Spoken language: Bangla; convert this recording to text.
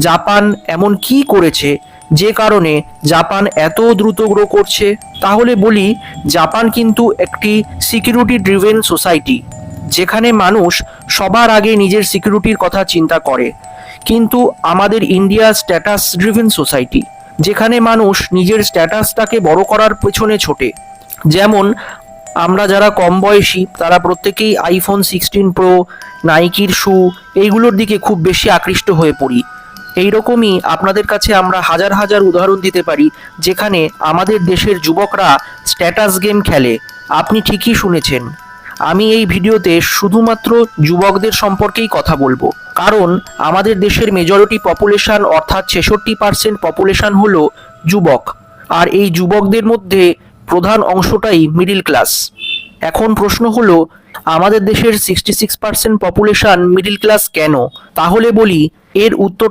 জাপান এমন কি করেছে যে কারণে জাপান এত দ্রুত গ্রো করছে? তাহলে বলি, জাপান কিন্তু একটি সিকিউরিটি ড্রিভেন সোসাইটি, যেখানে মানুষ সবার আগে নিজের সিকিউরিটির কথা চিন্তা করে। কিন্তু আমাদের ইন্ডিয়া স্ট্যাটাস ড্রিভেন সোসাইটি, যেখানে মানুষ নিজের স্ট্যাটাসটাকে বড় করার পেছনে ছোটে। যেমন আমরা যারা কম বয়সী তারা প্রত্যেকেই আইফোন 16 প্রো, নাইকির শু, এইগুলোর দিকে খুব বেশি আকৃষ্ট হয়ে পড়ি। এইরকমই আপনাদের কাছে আমরা হাজার হাজার উদাহরণ দিতে পারি যেখানে আমাদের দেশের যুবকরা স্ট্যাটাস গেম খেলে। আপনি ঠিকই শুনেছেন, আমি এই ভিডিওতে শুধুমাত্র যুবকদের সম্পর্কেই কথা বলবো, কারণ আমাদের দেশের মেজরিটি পপুলেশন অর্থাৎ 66% পপুলেশন হলো যুবক, আর এই যুবকদের মধ্যে প্রধান অংশটাই মিডিল ক্লাস। এখন প্রশ্ন হলো, আমাদের দেশের 66% পপুলেশন মিডিল ক্লাস কেন? তাহলে বলি, এর উত্তর